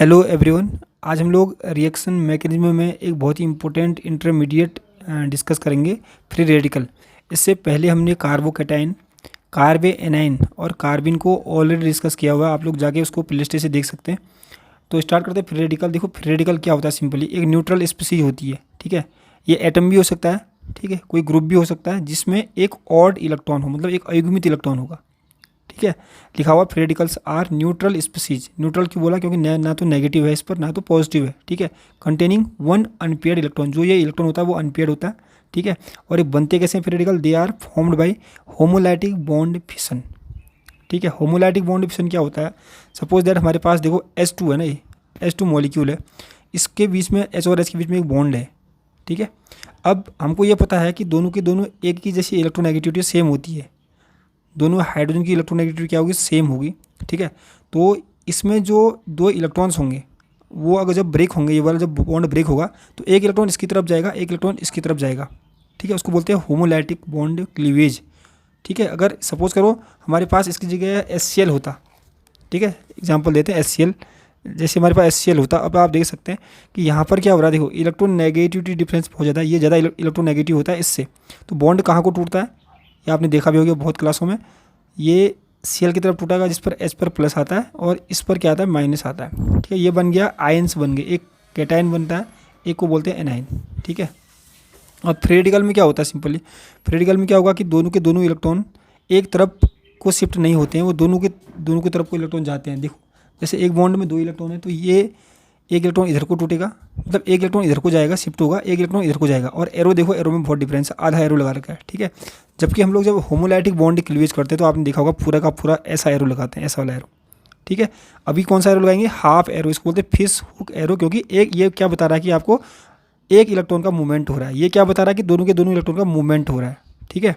Hello everyone. आज हम लोग रिएक्शन मैकेनिज्म में एक बहुत ही इम्पोर्टेंट इंटरमीडिएट डिस्कस करेंगे, फ्री रेडिकल। इससे पहले हमने कार्बोकैटायन, कार्बे एनाइन और कार्बिन को ऑलरेडी डिस्कस किया हुआ है। आप लोग जाके उसको प्लेलिस्ट से देख सकते हैं। तो स्टार्ट करते हैं फ्री रेडिकल। देखो फ्री रेडिकल क्या होता है, सिंपली एक न्यूट्रल स्पीसीज होती है। ठीक है, ये एटम भी हो सकता है, ठीक है, कोई ग्रुप भी हो सकता है जिसमें एक ऑड इलेक्ट्रॉन हो, मतलब एक अयुग्मित इलेक्ट्रॉन होगा। ठीक है, लिखा हुआ free radicals are neutral species. Neutral क्यों बोला, क्योंकि ना तो नेगेटिव है इस पर, ना तो पॉजिटिव है। ठीक है, कंटेनिंग वन अनपेयर्ड इलेक्ट्रॉन, जो ये इलेक्ट्रॉन होता है वो अनपेयर्ड होता है। ठीक है, और ये बनते कैसे हैं free radical, they are formed by homolytic bond fission. ठीक है, होमोलाइटिक बॉन्ड फिशन क्या होता है, सपोज दैट हमारे पास देखो H2 है ना, ये H2 मॉलिक्यूल है, इसके बीच में H और H के बीच में एक बॉन्ड है। ठीक है, अब हमको ये पता है कि दोनों के दोनों एक ही जैसी इलेक्ट्रोनेगेटिविटी सेम होती है, दोनों हाइड्रोजन की इलेक्ट्रोनेगेटिविटी क्या होगी, सेम होगी। ठीक है, तो इसमें जो दो इलेक्ट्रॉन्स होंगे वो अगर जब ब्रेक होंगे, ये वाला जब बॉन्ड ब्रेक होगा तो एक इलेक्ट्रॉन इसकी तरफ जाएगा, एक इलेक्ट्रॉन इसकी तरफ जाएगा। ठीक है, उसको बोलते हैं होमोलाइटिक बॉन्ड क्लीवेज। ठीक है, अगर सपोज करो हमारे पास इसकी जगह HCl होता, ठीक है, एग्जांपल देते हैं HCl, जैसे हमारे पास HCl होता, अब आप देख सकते हैं कि यहाँ पर क्या हो रहा है, देखो इलेक्ट्रोनेगेटिविटी डिफरेंस बहुत ज़्यादा है, ये ज़्यादा इलेक्ट्रोनेगेटिव होता है इससे, तो बॉन्ड कहाँ को टूटता है, ये आपने देखा भी होगा बहुत क्लासों में, ये Cl की तरफ टूटेगा जिस पर H पर प्लस आता है और इस पर क्या आता है, माइनस आता है। ठीक है, ये बन गया आयंस बन गए, एक कैटायन बनता है, एक को बोलते हैं एनाइन। ठीक है, और फ्री रेडिकल में क्या होता है, सिंपली फ्री रेडिकल में क्या होगा कि दोनों के दोनों इलेक्ट्रॉन एक तरफ को शिफ्ट नहीं होते हैं, वो दोनों की तरफ को इलेक्ट्रॉन जाते हैं। देखो जैसे एक बॉन्ड में दो इलेक्ट्रॉन है तो ये एक इलेक्ट्रॉन इधर को टूटेगा, मतलब एक इलेक्ट्रॉन इधर को जाएगा, शिफ्ट होगा, एक इलेक्ट्रॉन इधर को जाएगा। और एरो देखो, एरो में बहुत डिफरेंस है, आधा एरो लगा रखा है। ठीक है, जबकि हम लोग जब होमोलाइटिक बॉन्ड क्लीवेज करते हैं तो आपने देखा होगा पूरा का पूरा ऐसा एरो लगाते हैं, ऐसा वाला एरो। ठीक है, अभी कौन सा एरो लगाएंगे, हाफ एरो, इसको बोलते हैं फिश हुक एरो, क्योंकि एक ये क्या बता रहा है कि आपको एक इलेक्ट्रॉन का मूवमेंट हो रहा है, ये क्या बता रहा है कि दोनों के दोनों इलेक्ट्रॉन का मूवमेंट हो रहा है। ठीक है,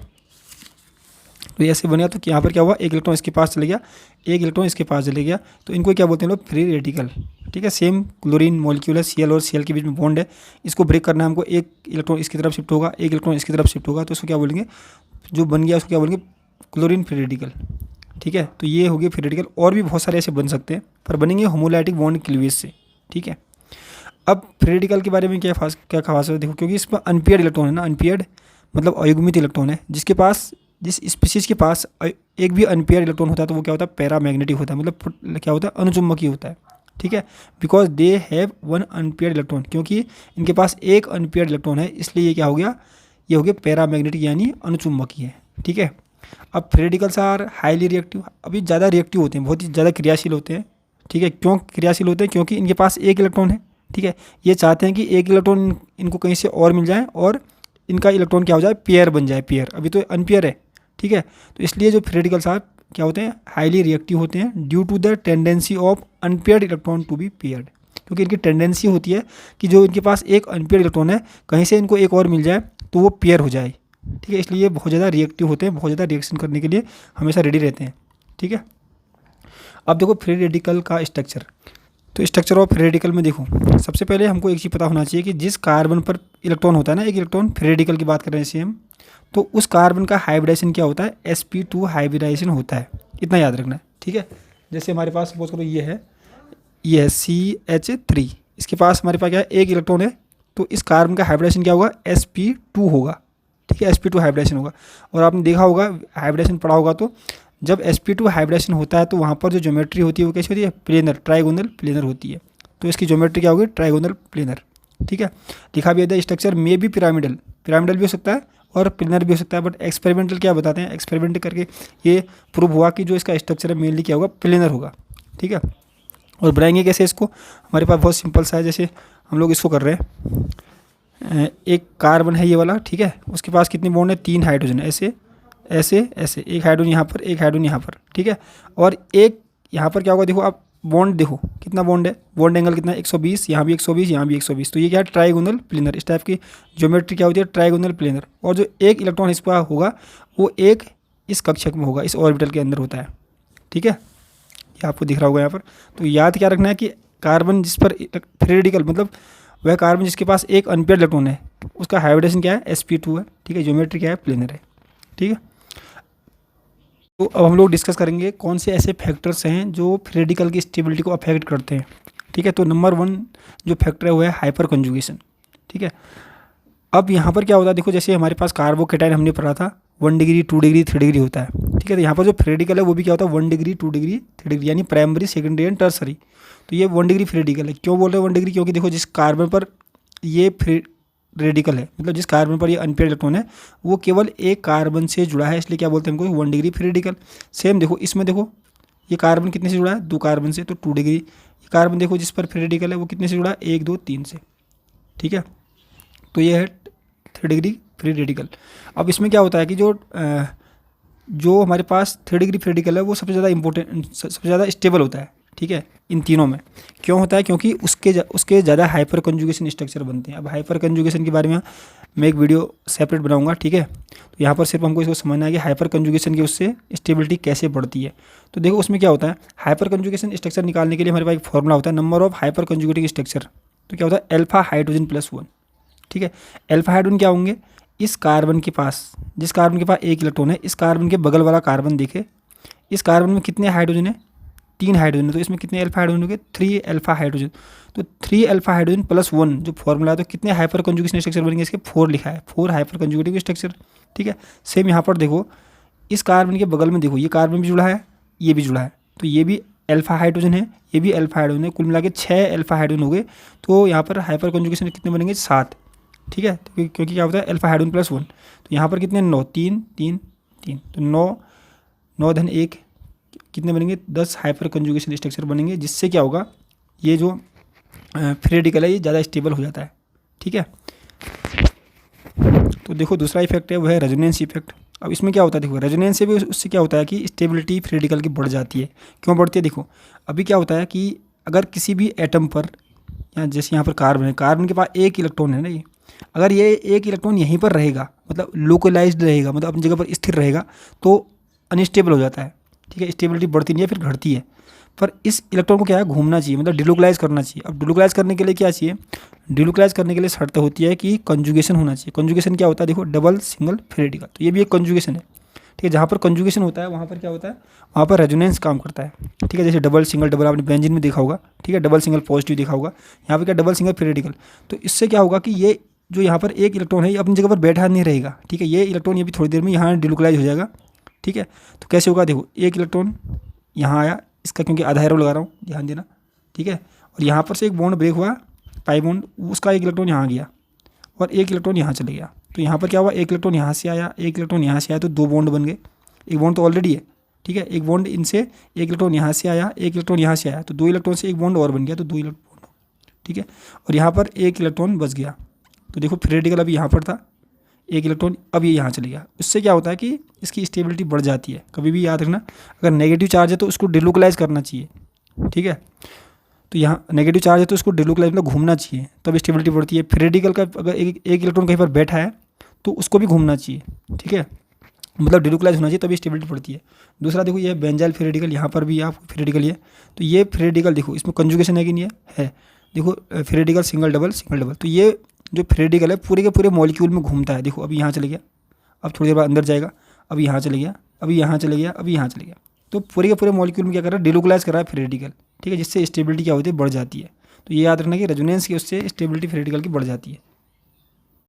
तो ऐसे बनेगा, तो यहाँ पर क्या हुआ, एक इलेक्ट्रॉन इसके पास चले गया, एक इलेक्ट्रॉन इसके पास चले गया, तो इनको क्या बोलते हैं लोग, फ्री रेडिकल। ठीक है, सेम क्लोरीन मॉलिक्यूल है, Cl और Cl के बीच में बॉन्ड है, इसको ब्रेक करना है हमको, एक इलेक्ट्रॉन इसकी तरफ शिफ्ट होगा, एक इलेक्ट्रॉन इसकी तरफ शिफ्ट होगा, तो इसको क्या बोलेंगे, जो बन गया उसको क्या बोलेंगे, क्लोरीन फ्री रेडिकल। ठीक है, तो ये हो गया फ्री रेडिकल, और भी बहुत सारे ऐसे बन सकते हैं पर बनेंगे होमोलाइटिक बॉन्ड क्लीवेज से। ठीक है, अब फ्री रेडिकल के बारे में क्या खास है, देखो क्योंकि इसमें अनपेयर्ड इलेक्ट्रॉन है ना, अनपेयर्ड मतलब अयुग्मित इलेक्ट्रॉन है, जिसके पास जिस स्पीसीज के पास एक भी अनपेयर इलेक्ट्रॉन होता है तो वो क्या होता है, पैरामैग्नेटिक होता है, मतलब क्या होता है, अनुचुंबकीय होता है। ठीक है, because they have one unpaired electron, क्योंकि इनके पास एक अनपेयर इलेक्ट्रॉन है, इसलिए ये क्या हो गया, ये हो गया पैरामैग्नेटिक यानी अनुचुंबकीय। ठीक है, अब free radicals are highly reactive, अभी ज़्यादा रिएक्टिव होते हैं, बहुत ही ज़्यादा क्रियाशील होते हैं। ठीक है, क्यों क्रियाशील होते हैं, क्योंकि इनके पास एक इलेक्ट्रॉन है। ठीक है, ये चाहते हैं कि एक इलेक्ट्रॉन इनको कहीं से और मिल जाए और इनका इलेक्ट्रॉन क्या हो जाए, पेयर बन जाए, पेयर, अभी तो अनपेयर है। ठीक है, तो इसलिए जो फ्री रेडिकल्स आर क्या होते हैं, हाईली रिएक्टिव होते हैं, due to the tendency of unpaired electron to be paired, क्योंकि इनकी टेंडेंसी होती है कि जो इनके पास एक अनपेयर्ड इलेक्ट्रॉन है कहीं से इनको एक और मिल जाए तो वो पेयर हो जाए। ठीक है, इसलिए बहुत ज़्यादा रिएक्टिव होते हैं, बहुत ज़्यादा रिएक्शन करने के लिए हमेशा रेडी रहते हैं। ठीक है, अब देखो फ्री रेडिकल का स्ट्रक्चर, तो स्ट्रक्चर ऑफ फ्री रेडिकल में देखो, सबसे पहले हमको एक चीज़ पता होना चाहिए कि जिस कार्बन पर इलेक्ट्रॉन होता है ना, एक इलेक्ट्रॉन, फ्री रेडिकल की बात कर रहे हैं सेम, तो उस कार्बन का हाइब्रिडाइजेशन क्या होता है, sp2 हाइब्रिडाइजेशन होता है, इतना याद रखना है। ठीक है, जैसे हमारे पास सपोज करो ये है CH3, इसके पास हमारे पास क्या है, एक इलेक्ट्रॉन है, तो इस कार्बन का हाइब्रिडाइजेशन क्या होगा, sp2 होगा। ठीक है, sp2 हाइब्रिडाइजेशन होगा, और आपने देखा होगा हाइब्रिडाइजेशन पढ़ा होगा, तो जब sp2 हाइब्रिडेशन होता है तो वहाँ पर जो ज्योमेट्री होती है वो कैसी होती है, प्लेनर, ट्राइगोनल प्लेनर होती है, तो इसकी ज्योमेट्री क्या होगी, ट्राइगोनल प्लेनर। ठीक है, लिखा भी है स्ट्रक्चर में भी पिरामिडल, पिरामिडल भी हो सकता है और प्लेनर भी हो सकता है, बट एक्सपेरिमेंटल क्या बताते हैं, एक्सपेरिमेंट करके ये प्रूव हुआ कि जो इसका स्ट्रक्चर है मेनली क्या होगा, प्लेनर होगा। ठीक है, और बनाएंगे कैसे इसको, हमारे पास बहुत सिंपल सा है, जैसे हम लोग इसको कर रहे हैं, एक कार्बन है ये वाला, ठीक है, उसके पास कितनी बॉन्ड है, 3 हाइड्रोजन, ऐसे ऐसे ऐसे, एक हाइड्रोजन यहाँ पर, एक हाइड्रोजन यहाँ पर। ठीक है, और एक यहाँ पर क्या होगा, देखो आप बॉन्ड देखो कितना बॉन्ड है, बॉन्ड एंगल कितना है, 120, यहाँ भी 120, यहाँ भी 120, तो ये क्या है, ट्राइगोनल प्लेनर, इस टाइप की ज्योमेट्री क्या होती है, ट्राइगोनल प्लेनर। और जो एक इलेक्ट्रॉन इस पर होगा वो एक इस कक्षक में होगा, इस ऑर्बिटल के अंदर होता है। ठीक है, ये आपको दिख रहा होगा यहाँ पर, तो याद क्या रखना है कि कार्बन जिस पर फ्री रेडिकल, मतलब वह कार्बन जिसके पास एक अनपेयर्ड इलेक्ट्रॉन है, उसका हाइब्रिडेशन क्या है, sp2 है। ठीक है, ज्योमेट्री क्या है, प्लेनर है। ठीक है, तो अब हम लोग डिस्कस करेंगे कौन से ऐसे फैक्टर्स हैं जो फ्री रेडिकल की स्टेबिलिटी को अफेक्ट करते हैं। ठीक है। तो नंबर 1 जो फैक्टर है वो है हाइपर कंजुगेशन, ठीक है। अब यहाँ पर क्या होता है, देखो जैसे हमारे पास कार्बोकेटाइन हमने पढ़ा था 1 डिग्री 2 डिग्री 3 डिग्री होता है, ठीक है। तो यहाँ पर जो फ्री रेडिकल है वो भी क्या होता है 1 डिग्री 2 डिग्री 3 डिग्री, यानी प्राइमरी सेकेंडरी एंड टर्सरी। तो ये 1 डिग्री फ्री रेडिकल है। क्यों बोल रहे हैं 1 डिग्री, क्योंकि देखो जिस कार्बन पर ये फ्री रेडिकल है, मतलब जिस कार्बन पर ये अनपेयर्ड इलेक्ट्रॉन है वो केवल एक कार्बन से जुड़ा है, इसलिए क्या बोलते हैं हमको 1 डिग्री फ्री रेडिकल। सेम देखो इसमें, देखो ये कार्बन कितने से जुड़ा है 2 कार्बन से, तो 2 डिग्री। ये कार्बन देखो जिस पर फ्री रेडिकल है वो कितने से जुड़ा है 1 2 3 से, ठीक है। तो ये है 3 डिग्री फ्री रेडिकल। अब इसमें क्या होता है कि जो हमारे पास 3 डिग्री फ्री रेडिकल है वो सबसे ज़्यादा इंपॉर्टेंट, सबसे ज़्यादा स्टेबल होता है, ठीक है, इन तीनों में। क्यों होता है, क्योंकि उसके ज़्यादा हाइपर कंजुगेशन स्ट्रक्चर बनते हैं। अब हाइपर कंजुगेशन के बारे में मैं एक वीडियो सेपरेट बनाऊंगा, ठीक है। तो यहाँ पर सिर्फ हमको इसको समझना है कि हाइपर कंजुगेशन की उससे स्टेबिलिटी कैसे बढ़ती है। तो देखो उसमें क्या होता है, हाइपर कंजुगेशन स्ट्रक्चर निकालने के लिए हमारे पास एक फॉर्मूला होता है, नंबर ऑफ हाइपर कंजुगेटिंग स्ट्रक्चर। तो क्या होता है अल्फा हाइड्रोजन प्लस 1, ठीक है। अल्फा हाइड्रोजन क्या होंगे, इस कार्बन के पास, जिस कार्बन के पास 1 इलेक्ट्रॉन है, इस कार्बन के बगल वाला कार्बन देखे, इस कार्बन में कितने हाइड्रोजन है 3 हाइड्रोजन है, तो इसमें कितने अल्फा हाइड्रोजन हो गए 3 अल्फा हाइड्रोजन। तो 3 अल्फा हाइड्रोजन प्लस 1 जो फॉर्मूला है, तो कितने हाइपर कंजुगेशन स्ट्रक्चर बनेंगे, इसके 4 लिखा है, 4 हाइपर कंजुगेटिव स्ट्रक्चर, ठीक है। सेम यहाँ पर देखो इस कार्बन के बगल में देखो ये कार्बन भी जुड़ा है, ये भी जुड़ा है, तो ये भी अल्फा हाइड्रोजन है, ये भी अल्फा हाइड्रोजन है, कुल मिला के 6 अल्फा हाइड्रोजन हो गए। तो यहाँ पर हाइपर कंजुगेशन कितने बनेंगे 7, ठीक है। तो क्योंकि क्या होता है अल्फा हाइड्रोजन प्लस 1, तो यहाँ पर कितने 9 3 3 3, तो 9 धन 1 कितने बनेंगे 10 हाइपर कंजुगेशन स्ट्रक्चर बनेंगे, जिससे क्या होगा ये जो फ्री रेडिकल है ये ज़्यादा स्टेबल हो जाता है, ठीक है। तो देखो दूसरा इफेक्ट है वो है रेजोनेंस इफेक्ट। अब इसमें क्या होता है, देखो रेजोनेंस से भी उससे क्या होता है कि स्टेबिलिटी फ्री रेडिकल की बढ़ जाती है। क्यों बढ़ती है, देखो अभी क्या होता है कि अगर किसी भी एटम पर, या जैसे यहाँ पर कार्बन है, कार्बन के पास 1 इलेक्ट्रॉन है ना, ये अगर ये 1 इलेक्ट्रॉन यहीं पर रहेगा, मतलब लोकलाइज्ड रहेगा, मतलब अपनी जगह पर स्थिर रहेगा, तो अनस्टेबल हो जाता है, ठीक है। स्टेबिलिटी बढ़ती नहीं है, फिर घटती है। पर इस इलेक्ट्रॉन को क्या है घूमना चाहिए, मतलब डिलोकलाइज करना चाहिए। अब डिलोकलाइज करने के लिए क्या चाहिए, डिलोकलाइज करने के लिए शर्त होती है कि कंजुगेशन होना चाहिए। कंजुगेशन क्या होता है, देखो डबल सिंगल फ्री रेडिकल, तो ये भी एक कंजुगेशन है, ठीक है। जहाँ पर कंजुगेशन होता है वहाँ पर क्या होता है, वहाँ पर रेजोनेंस काम करता है, ठीक है। जैसे डबल सिंगल डबल आपने बेंजीन में देखा होगा, ठीक है, डबल सिंगल पॉजिटिव देखा होगा, यहाँ पर क्या डबल सिंगल फ्री रेडिकल। तो इससे क्या होगा कि ये जो यहाँ पर 1 इलेक्ट्रॉन है ये अपनी जगह पर बैठा नहीं रहेगा, ठीक है। ये इलेक्ट्रॉन ये भी थोड़ी देर में यहाँ डिलोकलाइज हो जाएगा, ठीक है। तो कैसे होगा, देखो 1 इलेक्ट्रॉन यहाँ आया, इसका क्योंकि आधा एरो लगा रहा हूँ ध्यान देना, ठीक है। और यहाँ पर से एक बॉन्ड ब्रेक हुआ, पाई बॉन्ड, उसका 1 इलेक्ट्रॉन यहाँ गया और 1 इलेक्ट्रॉन यहाँ चले गया। तो यहाँ पर क्या हुआ, 1 इलेक्ट्रॉन यहाँ से आया, 1 इलेक्ट्रॉन यहाँ से आया, तो 2 बॉन्ड बन गए। एक बॉन्ड तो ऑलरेडी है, ठीक है, एक बॉन्ड इनसे, 1 इलेक्ट्रॉन यहाँ से आया, 1 इलेक्ट्रॉन यहाँ से आया, तो 2 इलेक्ट्रॉन से एक बॉन्ड और बन गया, तो 2 इलेक्ट्रॉन, ठीक है। और यहाँ पर 1 इलेक्ट्रॉन बच गया, तो देखो फ्री रेडिकल अभी यहाँ पर था, 1 इलेक्ट्रॉन अब ये यहाँ चले गया। उससे क्या होता है कि इसकी स्टेबिलिटी बढ़ जाती है। कभी भी याद रखना, अगर नेगेटिव चार्ज है तो उसको डिलोकलाइज करना चाहिए, ठीक है। तो यहाँ नेगेटिव चार्ज है तो उसको डिलोकलाइज मतलब घूमना चाहिए, तब स्टेबिलिटी बढ़ती है। फ्री रेडिकल का अगर एक इलेक्ट्रॉन कहीं पर बैठा है तो उसको भी घूमना चाहिए, ठीक है, मतलब डिलोकलाइज होना चाहिए, तभी स्टेबिलिटी बढ़ती है। दूसरा देखो ये बेंजाइल फ्री रेडिकल, यहाँ पर भी आप फ्री रेडिकल है, तो ये फ्री रेडिकल देखो इसमें कंजुगेशन है कि नहीं है, देखो free radical single double single double. तो ये जो फ्री रेडिकल है पूरे के पूरे मॉलिक्यूल में घूमता है। देखो अभी यहाँ चले गया, अब थोड़ी देर बाद अंदर जाएगा, अभी यहाँ चले गया, अभी यहाँ चले गया, अभी यहाँ चले गया। तो पूरे के पूरे मॉलिक्यूल में क्या कर रहा है, डिलोकलाइज कर रहा है फ्री रेडिकल, ठीक है, जिससे स्टेबिलिटी क्या होती है बढ़ जाती है। तो ये याद रखना कि रेजोनेंस की उससे स्टेबिलिटी फ्री रेडिकल की बढ़ जाती है।